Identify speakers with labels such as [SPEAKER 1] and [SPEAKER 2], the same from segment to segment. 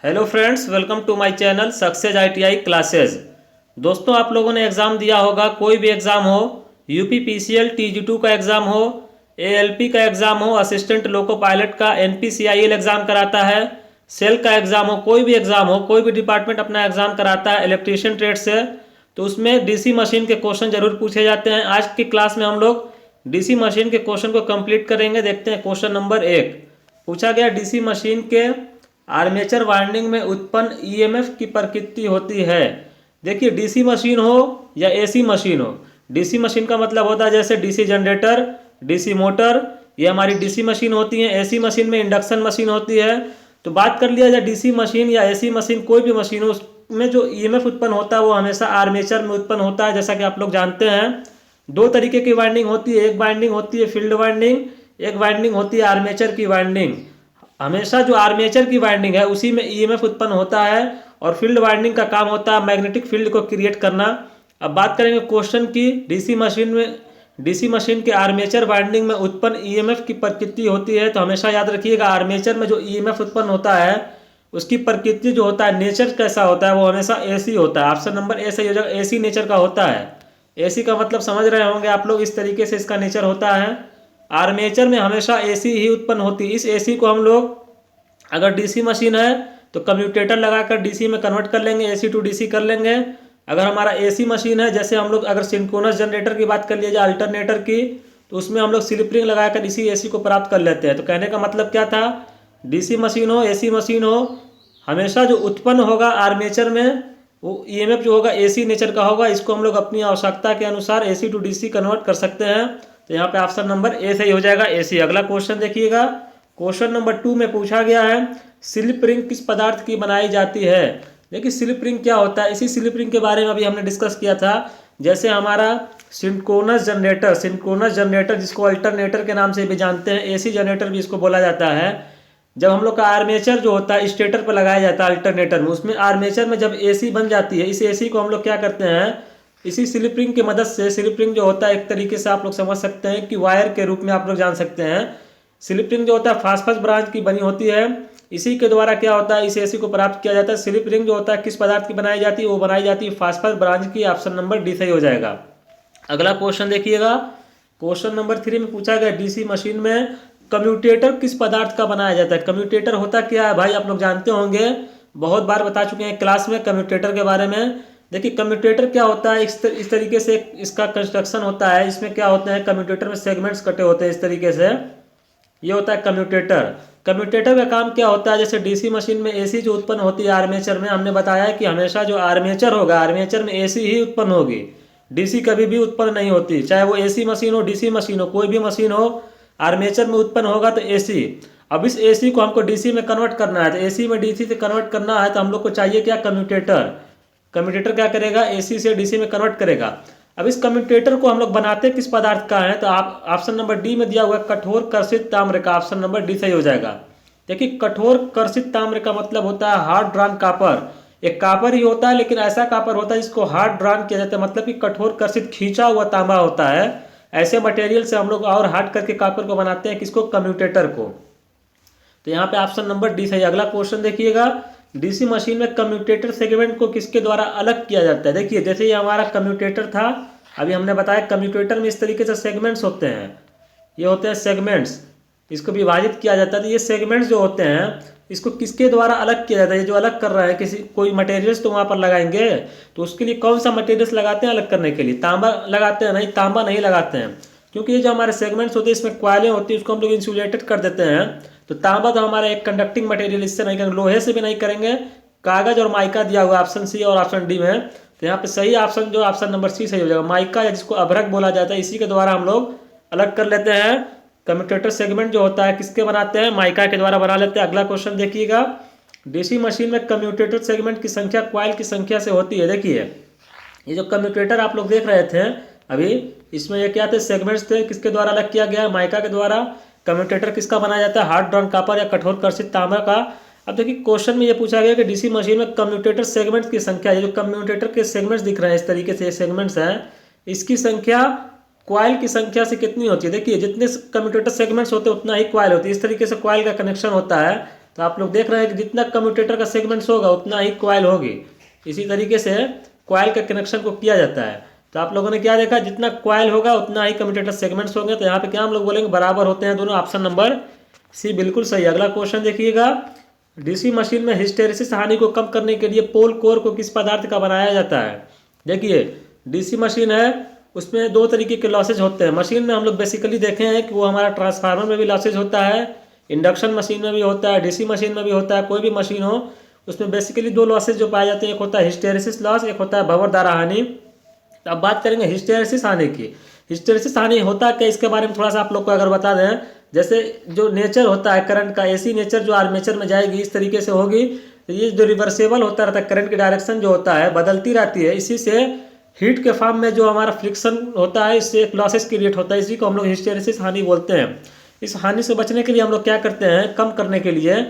[SPEAKER 1] Hello friends, welcome to my channel success ITI classes. दोस्तों, आप लोगों ने एग्ज़ाम दिया होगा, कोई भी एग्ज़ाम हो, यूपी पीसीएल टीजी2 का एग्ज़ाम हो, एएलपी का एग्ज़ाम हो, असिस्टेंट लोको पायलट का एनपीसीआईएल एग्ज़ाम कराता है, सेल का एग्ज़ाम हो, कोई भी एग्ज़ाम हो, कोई भी डिपार्टमेंट अपना एग्ज़ाम कराता है इलेक्ट्रीशियन ट्रेड से, तो उसमें डीसी मशीन के क्वेश्चन ज़रूर पूछे जाते हैं। आज की क्लास में हम लोग डीसी मशीन के क्वेश्चन को कंप्लीट करेंगे। देखते हैं क्वेश्चन नंबर 1 पूछा गया, डीसी मशीन के आर्मेचर वाइंडिंग में उत्पन्न ईएमएफ की प्रकृति होती है। देखिए, डीसी मशीन हो या एसी मशीन हो, डीसी मशीन का मतलब होता है जैसे डीसी जनरेटर, डीसी मोटर, ये हमारी डीसी मशीन होती है। एसी मशीन में इंडक्शन मशीन होती है। तो बात कर लिया जाए डीसी मशीन या एसी मशीन, कोई भी मशीन हो, उसमें जो ईएमएफ उत्पन्न होता है वो हमेशा आर्मेचर में उत्पन्न होता है। जैसा कि आप लोग जानते हैं, दो तरीके की वाइंडिंग होती है। एक वाइंडिंग होती है फील्ड वाइंडिंग, एक वाइंडिंग होती है आर्मेचर की वाइंडिंग। हमेशा जो आर्मेचर की वाइंडिंग है उसी में ईएमएफ उत्पन्न होता है, और फील्ड वाइंडिंग का काम होता है मैग्नेटिक फील्ड को क्रिएट करना। अब बात करेंगे क्वेश्चन की, डीसी मशीन के आर्मेचर वाइंडिंग में उत्पन्न ईएमएफ की प्रकृति होती है। तो हमेशा याद रखिएगा, आर्मेचर में जो ईएमएफ उत्पन्न होता है उसकी प्रकृति जो होता है, नेचर कैसा होता है, वो हमेशा एसी होता है। ऑप्शन नंबर ए सही हो जाएगा, एसी नेचर का होता है। एसी का मतलब समझ रहे होंगे आप लोग, इस तरीके से इसका नेचर होता है। आर्मेचर में हमेशा एसी ही उत्पन्न होती है। इस एसी को हम लोग, अगर डीसी मशीन है तो कम्यूटेटर लगाकर डीसी में कन्वर्ट कर लेंगे, एसी टू डीसी कर लेंगे। अगर हमारा एसी मशीन है, जैसे हम लोग अगर सिंक्रोनस जनरेटर की बात कर लिया जाए, अल्टरनेटर की, तो उसमें हम लोग स्लिप रिंग लगाकर इसी एसी को प्राप्त कर लेते हैं। तो कहने का मतलब क्या था, डीसी मशीन हो एसी मशीन हो, हमेशा जो उत्पन्न होगा आर्मेचर में वो ईएमएफ जो होगा एसी नेचर का होगा। इसको हम लोग अपनी आवश्यकता के अनुसार एसी टू डीसी कन्वर्ट कर सकते हैं। तो यहाँ पे ऑप्शन नंबर ए सही हो जाएगा, एसी। अगला क्वेश्चन देखिएगा, क्वेश्चन नंबर 2 में पूछा गया है, स्लिप रिंग किस पदार्थ की बनाई जाती है। देखिए, स्लिप रिंग क्या होता है, इसी स्लिप रिंग के बारे में अभी हमने डिस्कस किया था। जैसे हमारा सिंक्रोनस जनरेटर जिसको अल्टरनेटर के नाम से भी जानते हैं, एसी जनरेटर भी इसको बोला जाता है। जब हम लोग का आर्मेचर जो होता है स्टेटर पर लगाया जाता है अल्टरनेटर में, उसमें आर्मेचर में जब एसी बन जाती है, इस एसी को हम लोग क्या करते हैं, इसी स्लिप रिंग की मदद से, स्लिप रिंग जो होता है एक तरीके से आप लोग समझ सकते हैं कि वायर के रूप में आप लोग जान सकते हैं। स्लिप रिंग जो होता है फास्फोरस ब्रांच की बनी होती है। इसी के द्वारा क्या होता है, इस एसी को प्राप्त किया जाता है। स्लिप रिंग जो होता है किस पदार्थ की बनाई जाती है, वो बनाई जाती है फास्फोरस ब्रांच की। ऑप्शन नंबर डी सही हो जाएगा। अगला क्वेश्चन देखिएगा, क्वेश्चन नंबर 3 में पूछा गया, डीसी मशीन में कम्यूटेटर किस पदार्थ का बनाया जाता है। कम्यूटेटर होता क्या है भाई, आप लोग जानते होंगे, बहुत बार बता चुके हैं क्लास में कम्यूटेटर के बारे में। देखिए, कम्यूटेटर क्या होता है, इस तरीके से इसका कंस्ट्रक्शन होता है। इसमें क्या होते हैं, कम्यूटेटर में सेगमेंट्स कटे होते हैं इस तरीके से, ये होता है कम्यूटेटर। कम्यूटेटर का काम क्या होता है, जैसे डीसी मशीन में एसी जो उत्पन्न होती है आर्मेचर में, हमने बताया है कि हमेशा जो आर्मेचर होगा, आर्मेचर में एसी ही उत्पन्न होगी, डीसी कभी भी उत्पन्न नहीं होती। चाहे वो एसी मशीन हो, डीसी मशीन हो, कोई भी मशीन हो, आर्मेचर में उत्पन्न होगा तो एसी। अब इस एसी को हमको डीसी में कन्वर्ट करना है, तो एसी में डीसी से कन्वर्ट करना है तो हम लोग को चाहिए क्या, कम्यूटेटर। कम्यूटेटर क्या करेगा, एसी से डीसी में कन्वर्ट करेगा। अब इस कम्यूटेटर को हम लोग बनाते किस पदार्थ का है, तो आप ऑप्शन नंबर डी में दिया हुआ है, कठोर कर्षित ताम्र का। ऑप्शन नंबर डी सही हो जाएगा। देखिए, कठोर कर्षित ताम्र का मतलब होता है हार्ड ड्रॉन कापर। एक कापर ही होता है, लेकिन ऐसा कापर होता है जिसको हार्ड ड्रॉन किया जाता है, मतलब कि कठोर कर्षित खींचा हुआ तांबा होता है। ऐसे मटेरियल से हम लोग और हार्ड करके कापर को बनाते हैं, किसको, कम्यूटेटर को। तो यहाँ पे ऑप्शन नंबर डी सही। अगला क्वेश्चन देखिएगा, डीसी मशीन में कम्यूटेटर सेगमेंट को किसके द्वारा अलग किया जाता है। देखिए, जैसे ये हमारा कम्यूटेटर था, अभी हमने बताया कम्यूटेटर में इस तरीके से सेगमेंट्स होते हैं, ये होते हैं सेगमेंट्स, इसको विभाजित किया जाता है। तो ये सेगमेंट्स जो होते हैं, इसको किसके द्वारा अलग किया जाता है, ये जो अलग कर रहा है, किसी कोई मटेरियल्स तो वहाँ पर लगाएंगे, तो उसके लिए कौन सा मटेरियल्स लगाते हैं अलग करने के लिए, तांबा लगाते हैं, नहीं तांबा नहीं लगाते हैं, क्योंकि ये जो हमारे सेगमेंट्स होते हैं इसमें क्वाइलें होती है, उसको हम लोग इंसुलेटेड कर देते हैं। तो तांबा तो हमारा एक कंडक्टिंग मटेरियल, इससे नहीं करेंगे, लोहे से भी नहीं करेंगे। कागज और माइका दिया हुआ ऑप्शन सी और ऑप्शन डी में, तो यहाँ पे सही ऑप्शन जो ऑप्शन नंबर सी सही हो जाएगा। माइका, या जिसको अभ्रक बोला जाता है, इसी के द्वारा हम लोग अलग कर लेते हैं। कम्यूटेटर सेगमेंट जो होता है किसके बनाते हैं, माइका के द्वारा बना लेते हैं। अगला क्वेश्चन देखिएगा, डीसी मशीन में कम्यूटेटर सेगमेंट की संख्या क्वाइल की संख्या से होती है। देखिए, ये जो कम्यूटेटर आप लोग देख रहे थे अभी, इसमें ये क्या थे, सेगमेंट्स थे, किसके द्वारा अलग किया गया है, माइका के द्वारा। कम्यूटेटर किसका बनाया जाता है, हार्ड ड्रॉन कापर या कठोर कर्षित तांबा का। अब देखिए, क्वेश्चन में ये पूछा गया कि डीसी मशीन में कम्यूटेटर सेगमेंट्स की संख्या, ये जो कम्यूटेटर के सेगमेंट्स दिख रहे हैं इस तरीके से, ये सेगमेंट्स हैं, इसकी संख्या क्वाइल की संख्या से कितनी होती है। देखिए, जितने कम्यूटेटर सेगमेंट्स होते हैं उतना ही क्वाइल होती है। इस तरीके से क्वाइल का कनेक्शन होता है। तो आप लोग देख रहे हैं कि जितना कम्यूटेटर का सेगमेंट्स होगा उतना ही कॉइल होगी। इसी तरीके से कॉइल के कनेक्शन को किया जाता है। तो आप लोगों ने क्या देखा, जितना कॉइल होगा उतना ही कम्यूटेटर सेगमेंट्स होंगे। तो यहाँ पे क्या हम लोग बोलेंगे, बराबर होते हैं दोनों। ऑप्शन नंबर सी बिल्कुल सही। अगला क्वेश्चन देखिएगा, डीसी मशीन में हिस्टेरिसिस हानि को कम करने के लिए पोल कोर को किस पदार्थ का बनाया जाता है। देखिए डीसी मशीन है, उसमें दो तरीके के लॉसेज होते हैं। मशीन में हम लोग बेसिकली देखे हैं कि वो हमारा ट्रांसफार्मर में भी लॉसेज होता है, इंडक्शन मशीन में भी होता है, डीसी मशीन में भी होता है। कोई भी मशीन हो उसमें बेसिकली दो लॉसेज जो पाए जाते हैं, एक होता है हिस्टेरिसिस लॉस, एक होता है भंवर द्वारा हानि। अब बात करेंगे हिस्टेरिसिस हानि की। हिस्टेरिसिस हानि होता क्या, इसके बारे में थोड़ा सा आप लोग को अगर बता दें। जैसे जो नेचर होता है करंट का, ऐसी नेचर जो आर्मेचर में जाएगी इस तरीके से होगी। तो ये जो रिवर्सेबल होता रहता है, करंट की डायरेक्शन जो होता है बदलती रहती है। इसी से हीट के फॉर्म में जो हमारा फ्रिक्शन होता है, इससे एक लॉसेस क्रिएट होता है। इसी को हम लोग हिस्टेरिसिस हानि बोलते हैं। इस हानि से बचने के लिए हम लोग क्या करते हैं, कम करने के लिए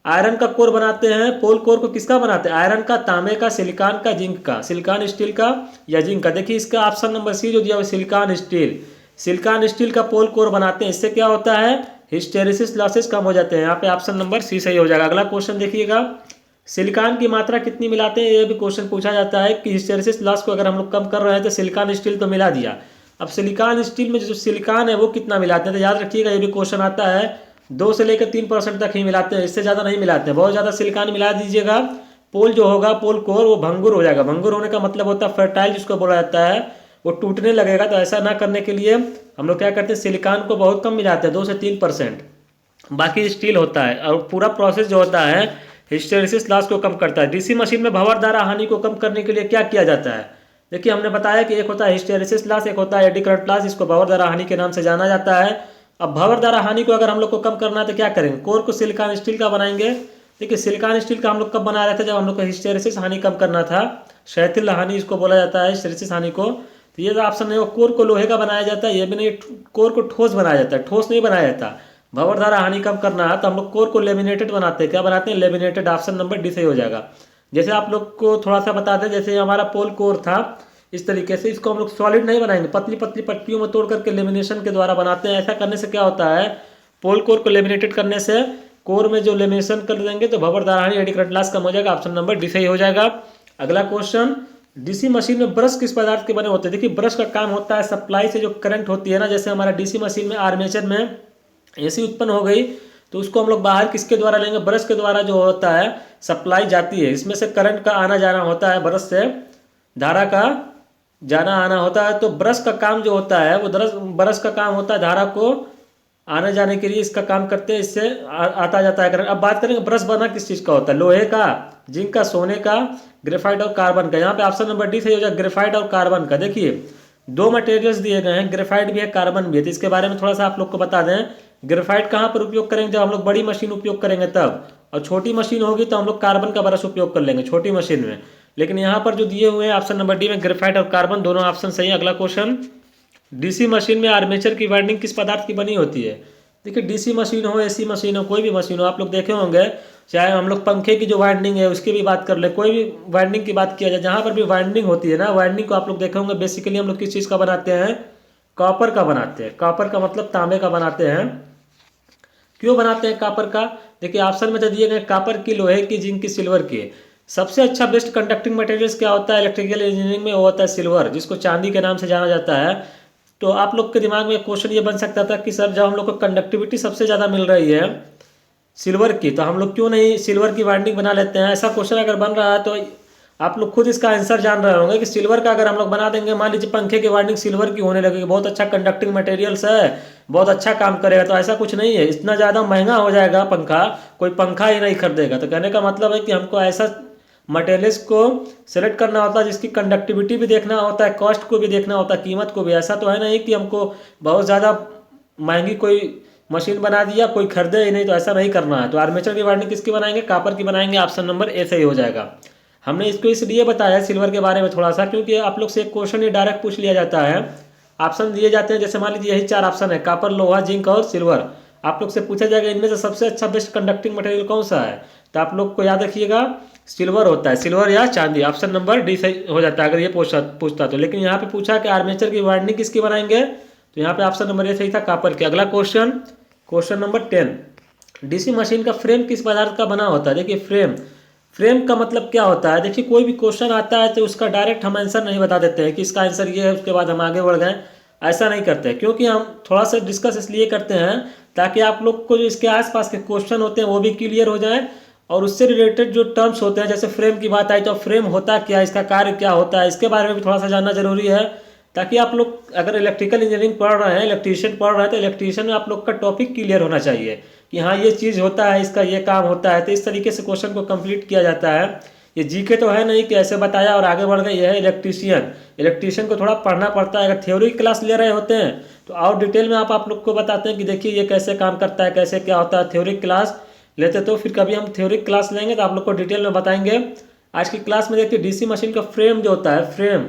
[SPEAKER 1] आयरन का कोर बनाते हैं। पोल कोर को किसका बनाते हैं, आयरन का, तांबे का, सिलिकॉन का, जिंक का, सिलिकॉन स्टील का या जिंक का। देखिए इसका ऑप्शन नंबर सी जो दिया हुआ सिलिकॉन स्टील, सिलिकॉन स्टील का पोल कोर बनाते हैं। इससे क्या होता है, हिस्टेरिसिस लॉसेस कम हो जाते हैं। यहाँ पे ऑप्शन नंबर सी सही हो जाएगा। अगला क्वेश्चन देखिएगा, सिलिकॉन की मात्रा कितनी मिलाते हैं। ये भी क्वेश्चन पूछा जाता है कि हिस्टेरिसिस लॉस को अगर हम लोग कम कर रहे हैं तो सिलिकॉन स्टील तो मिला दिया, अब सिलिकॉन स्टील में जो सिलिकॉन है वो कितना मिलाते हैं। तो याद रखिएगा ये भी क्वेश्चन आता है, 2 से लेकर 3% तक ही मिलाते हैं, इससे ज़्यादा नहीं मिलाते हैं। बहुत ज़्यादा सिलिकॉन मिला दीजिएगा, पोल जो होगा, पोल कोर, वो भंगुर हो जाएगा। भंगुर होने का मतलब होता है फर्टाइल जिसको बोला जाता है, वो टूटने लगेगा। तो ऐसा ना करने के लिए हम लोग क्या करते हैं, सिलिकॉन को बहुत कम मिलाते हैं, 2 से 3%। बाकी स्टील होता है। और पूरा प्रोसेस जो होता है हिस्टेरिसिस लॉस को कम करता है। डीसी मशीन में भंवर द्वारा हानि को कम करने के लिए क्या किया जाता है। देखिए हमने बताया कि एक होता है हिस्टेरिसिस लॉस, एक होता है एडी करंट लॉस, इसको भंवर द्वारा हानि के नाम से जाना जाता है। अब भंवर द्वारा हानि को अगर हम लोग को कम करना है तो क्या करेंगे, कोर को सिलिकॉन स्टील का बनाएंगे। देखिए सिलिकॉन स्टील का हम लोग कब बना रहे थे, जब हम लोग को हिस्टेरिसिस हानि कम करना था। शैथिल हानि इसको बोला जाता है, हिस्टेरिसिस हानि को। तो ये जो ऑप्शन है वो कोर को लोहे का बनाया जाता है, ये भी नहीं, कोर को ठोस बनाया जाता है, ठोस नहीं बनाया जाता। भंवर द्वारा हानि कम करना है तो हम लोग कोर को लेमिनेटेड बनाते हैं। क्या बनाते हैं, लेमिनेटेड। ऑप्शन नंबर डी सही हो जाएगा। जैसे आप लोग को थोड़ा सा बता दें, जैसे हमारा पोल कोर था इस तरीके से, इसको हम लोग सॉलिड नहीं बनाएंगे, पतली पतली पट्टियों में तोड़ करके लेमिनेशन के द्वारा बनाते हैं। ऐसा करने से क्या होता है, पोल कोर को लेमिनेटेड करने से कोर में जो लेमिनेशन कर देंगे तो भंवर द्वारा हानि एडी करंट लॉस कम हो जाएगा। ऑप्शन नंबर डी सही हो जाएगा। अगला क्वेश्चन, डीसी मशीन में ब्रश किस पदार्थ के बने होते हैं। देखिए ब्रश का काम होता है सप्लाई से जो करंट होती है ना, जैसे हमारा डीसी मशीन में आर्मेचर में एसी उत्पन्न हो गई तो उसको हम लोग बाहर किसके द्वारा लेंगे, ब्रश के द्वारा जो होता है सप्लाई जाती है, इसमें से करंट का आना जाना होता है, ब्रश से धारा का जाना आना होता है। तो ब्रश का काम जो होता है वो ब्रश का काम होता है धारा को आने जाने के लिए इसका काम करते हैं, इससे आता जाता है करंट। अब बात करेंगे ब्रश बना किस चीज़ का होता है, लोहे का, जिंक का, सोने का, ग्रेफाइट और कार्बन का। यहाँ पे ऑप्शन नंबर डी सही हो जाएगा, ग्रेफाइट और कार्बन का। देखिए 2 मटेरियल्स दिए गए हैं, ग्रेफाइट भी है, कार्बन भी है। तो इसके बारे में थोड़ा सा आप लोग को बता दें, ग्रेफाइट कहाँ पर उपयोग करेंगे, जब हम लोग बड़ी मशीन उपयोग करेंगे तब, और छोटी मशीन होगी तो हम लोग कार्बन का ब्रश उपयोग कर लेंगे छोटी मशीन में। लेकिन यहाँ पर जो दिए हुए हैं ऑप्शन नंबर डी में ग्रेफाइट और कार्बन दोनों ऑप्शन सही है। अगला क्वेश्चन, डीसी मशीन में आर्मेचर की वाइंडिंग किस पदार्थ की बनी होती है। देखिए डीसी मशीन हो, एसी मशीन हो, कोई भी मशीन हो, आप लोग देखे होंगे, चाहे हम लोग पंखे की जो वाइंडिंग है उसकी भी बात कर ले, कोई भी वाइंडिंग की बात किया जाए, जहाँ पर भी वाइंडिंग होती है ना, वाइंडिंग को आप लोग देखे होंगे बेसिकली हम लोग किस चीज़ का बनाते हैं, कॉपर का बनाते हैं। कॉपर का मतलब तांबे का बनाते हैं। क्यों बनाते हैं कॉपर का, देखिए ऑप्शन में तो दिए गए कॉपर की, लोहे की, जिंक की, सिल्वर की। सबसे अच्छा बेस्ट कंडक्टिंग मटेरियल्स क्या होता है इलेक्ट्रिकल इंजीनियरिंग में, वो होता है सिल्वर, जिसको चांदी के नाम से जाना जाता है। तो आप लोग के दिमाग में क्वेश्चन ये बन सकता था कि सर जब हम लोग को कंडक्टिविटी सबसे ज़्यादा मिल रही है सिल्वर की, तो हम लोग क्यों नहीं सिल्वर की वाइंडिंग बना लेते हैं। ऐसा क्वेश्चन अगर बन रहा है तो आप लोग खुद इसका आंसर जान रहे होंगे कि सिल्वर का अगर हम लोग बना देंगे, मान लीजिए पंखे की वाइंडिंग सिल्वर की होने लगेगी, बहुत अच्छा कंडक्टिंग मटेरियल्स है, बहुत अच्छा काम करेगा। तो ऐसा कुछ नहीं है, इतना ज़्यादा महंगा हो जाएगा पंखा, कोई पंखा ही नहीं खरीदेगा। तो कहने का मतलब है कि हमको ऐसा मटेरियल्स को सेलेक्ट करना होता है जिसकी कंडक्टिविटी भी देखना होता है, कॉस्ट को भी देखना होता है, कीमत को भी। ऐसा तो है नहीं कि हमको बहुत ज़्यादा महंगी कोई मशीन बना दिया कोई खरीदे ही नहीं, तो ऐसा नहीं करना है। तो आर्मेचर की वाइंडिंग किसकी बनाएंगे, कॉपर की बनाएंगे। ऑप्शन नंबर ए सही हो जाएगा। हमने इसको इसलिए बताया सिल्वर के बारे में थोड़ा सा, क्योंकि आप लोग से एक क्वेश्चन ये डायरेक्ट पूछ लिया जाता है, ऑप्शन दिए जाते हैं, जैसे मान लीजिए यही 4 ऑप्शन है, कॉपर, लोहा, जिंक और सिल्वर। आप लोग से पूछा जाएगा इनमें से सबसे अच्छा बेस्ट कंडक्टिंग मटेरियल कौन सा है, तो आप लोग को याद रखिएगा सिल्वर होता है, सिल्वर या चांदी। ऑप्शन नंबर डी सही हो जाता है अगर ये पूछता तो। लेकिन यहाँ पे पूछा कि आर्मेचर की वाइंडिंग किसकी बनाएंगे, तो यहाँ पे ऑप्शन नंबर ए सही था, कॉपर की। अगला question, question number 10, DC machine का फ्रेम किस पदार्थ का बना होता है? देखिए फ्रेम, फ्रेम का मतलब क्या होता है? देखिए कोई भी क्वेश्चन आता है तो उसका डायरेक्ट हम आंसर नहीं बता देते हैं कि इसका आंसर ये है, उसके बाद हम आगे बढ़ गए, ऐसा नहीं करते हैं। क्योंकि हम थोड़ा सा डिस्कस इसलिए करते हैं ताकि आप लोग को जो इसके आसपास के क्वेश्चन होते हैं वो भी क्लियर हो जाए, और उससे रिलेटेड जो टर्म्स होते हैं, जैसे फ्रेम की बात आई तो फ्रेम होता क्या है, इसका कार्य क्या होता है, इसके बारे में भी थोड़ा सा जानना जरूरी है। ताकि आप लोग अगर इलेक्ट्रिकल इंजीनियरिंग पढ़ रहे हैं, इलेक्ट्रीशियन पढ़ रहे हैं, तो इलेक्ट्रीशियन में आप लोग का टॉपिक क्लियर होना चाहिए कि हाँ ये चीज़ होता है, इसका ये काम होता है। तो इस तरीके से क्वेश्चन को कंप्लीट किया जाता है। ये जीके तो है नहीं कि ऐसे बताया और आगे बढ़ गए, ये है इलेक्ट्रीशियन। इलेक्ट्रीशियन को थोड़ा पढ़ना पड़ता है। अगर थ्योरी क्लास ले रहे होते हैं तो और डिटेल में आप लोग को बताते हैं कि देखिए ये कैसे काम करता है, कैसे क्या होता है। थ्योरी क्लास लेते तो फिर कभी हम थ्योरी क्लास लेंगे तो आप लोग को डिटेल में बताएंगे। आज की क्लास में देखिए डीसी मशीन का फ्रेम जो होता है, फ्रेम,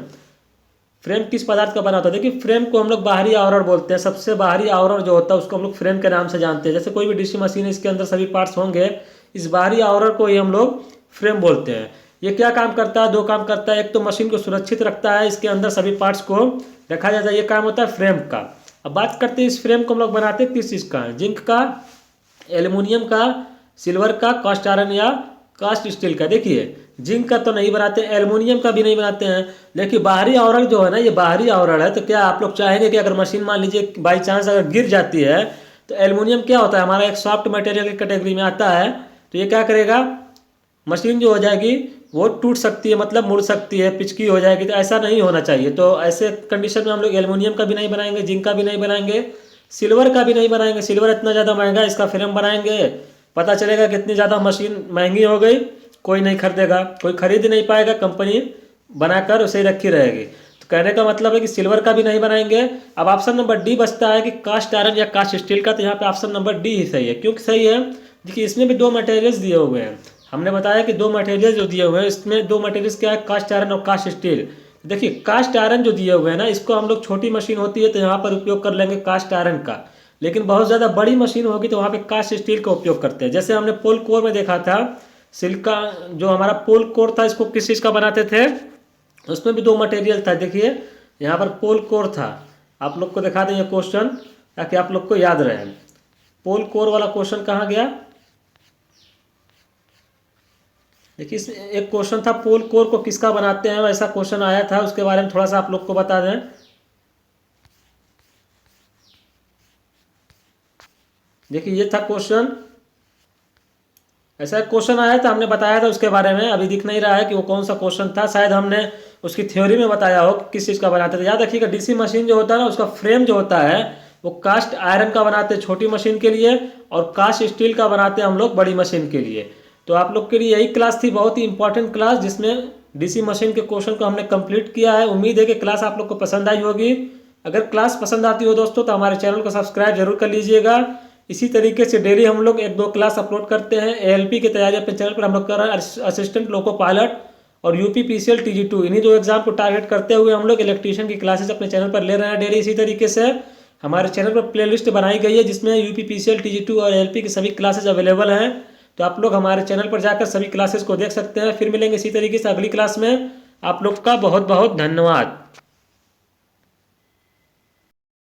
[SPEAKER 1] फ्रेम किस पदार्थ का बना होता है? देखिए फ्रेम को हम लोग बाहरी आवरण बोलते हैं। सबसे बाहरी आवरण जो होता है उसको हम लोग फ्रेम के नाम से जानते हैं। जैसे कोई भी डीसी मशीन है, इसके अंदर सभी पार्ट्स होंगे, इस बाहरी आवरण को ही हम लोग फ्रेम बोलते हैं। ये क्या काम करता है? दो काम करता है। एक तो मशीन को सुरक्षित रखता है, इसके अंदर सभी पार्ट्स को रखा जाता है, ये काम होता है फ्रेम का। अब बात करते हैं इस फ्रेम को हम लोग बनाते हैं किस चीज़ का? जिंक का, एल्युमिनियम का, सिल्वर का, कास्ट आयरन या कास्ट स्टील का। देखिए जिंक का तो नहीं बनाते, एल्युमिनियम का भी नहीं बनाते हैं। लेकिन बाहरी आवरण जो है ना, ये बाहरी आवरण है, तो क्या आप लोग चाहेंगे कि अगर मशीन मान लीजिए बाई चांस अगर गिर जाती है तो एल्युमिनियम क्या होता है, हमारा एक सॉफ्ट मटेरियल की कैटेगरी में आता है, तो ये क्या करेगा, मशीन जो हो जाएगी वो टूट सकती है, मतलब मुड़ सकती है, पिचकी हो जाएगी। तो ऐसा नहीं होना चाहिए। तो ऐसे कंडीशन में हम लोग एल्युमिनियम का भी नहीं बनाएंगे, जिंक का भी नहीं बनाएंगे, सिल्वर का भी नहीं बनाएंगे। सिल्वर इतना ज़्यादा महंगा है, इसका फ्रेम बनाएंगे पता चलेगा कितनी ज़्यादा मशीन महंगी हो गई, कोई नहीं खरीदेगा, कोई खरीद नहीं पाएगा, कंपनी बनाकर उसे ही रखी रहेगी। तो कहने का मतलब है कि सिल्वर का भी नहीं बनाएंगे। अब ऑप्शन नंबर डी बचता है कि कास्ट आयरन या कास्ट स्टील का। तो यहाँ पे ऑप्शन नंबर डी ही सही है। क्योंकि सही है, देखिए इसमें भी दो मटेरियल्स दिए हुए हैं। हमने बताया कि दो मटेरियल जो दिए हुए हैं, इसमें दो मटेरियल्स क्या है, कास्ट आयरन और कास्ट स्टील। देखिए कास्ट आयरन जो दिए हुए हैं ना, इसको हम लोग, छोटी मशीन होती है तो यहाँ पर उपयोग कर लेंगे कास्ट आयरन का। लेकिन बहुत ज़्यादा बड़ी मशीन होगी तो वहाँ पे कास्ट स्टील का उपयोग करते हैं। जैसे हमने पोल कोर में देखा था, सिल्क का जो हमारा पोल कोर था, इसको किस चीज़ का बनाते थे? उसमें भी दो मटेरियल था। देखिए यहाँ पर पोल कोर था, आप लोग को दिखा दें ये क्वेश्चन ताकि आप लोग को याद रहे। पोल कोर वाला क्वेश्चन कहाँ गया? देखिए इसमें एक क्वेश्चन था, पोल कोर को किसका बनाते हैं, ऐसा क्वेश्चन आया था, उसके बारे में थोड़ा सा आप लोग को बता दें। देखिए ये था क्वेश्चन, ऐसा एक क्वेश्चन आया था, हमने बताया था उसके बारे में। अभी दिख नहीं रहा है कि वो कौन सा क्वेश्चन था, शायद हमने उसकी थ्योरी में बताया हो कि किस चीज़ का बनाते थे। याद रखिएगा डीसी मशीन जो होता है ना, उसका फ्रेम जो होता है वो कास्ट आयरन का बनाते हैं छोटी मशीन के लिए, और कास्ट स्टील का बनाते हैं हम लोग बड़ी मशीन के लिए। तो आप लोग के लिए यही क्लास थी, बहुत ही इंपॉर्टेंट क्लास, जिसमें डीसी मशीन के क्वेश्चन को हमने कंप्लीट किया है। उम्मीद है कि क्लास आप लोग को पसंद आई होगी। अगर क्लास पसंद आती हो दोस्तों तो हमारे चैनल को सब्सक्राइब जरूर कर लीजिएगा। इसी तरीके से डेली हम लोग एक दो क्लास अपलोड करते हैं। एएलपी की तैयारी अपने चैनल पर हम लोग कर रहे हैं, असिस्टेंट लोको पायलट और यूपी पीसीएल टीजी2, इन्हीं दो एग्जाम को टारगेट करते हुए हम लोग इलेक्ट्रीशियन की क्लासेस अपने चैनल पर ले रहे हैं डेली। इसी तरीके से हमारे चैनल पर प्लेलिस्ट बनाई गई है जिसमें यूपी पीसीएल टीजी2 और एएलपी की सभी क्लासेस अवेलेबल हैं। तो आप लोग हमारे चैनल पर जाकर सभी क्लासेस को देख सकते हैं। फिर मिलेंगे इसी तरीके से अगली क्लास में। आप लोग का बहुत बहुत धन्यवाद।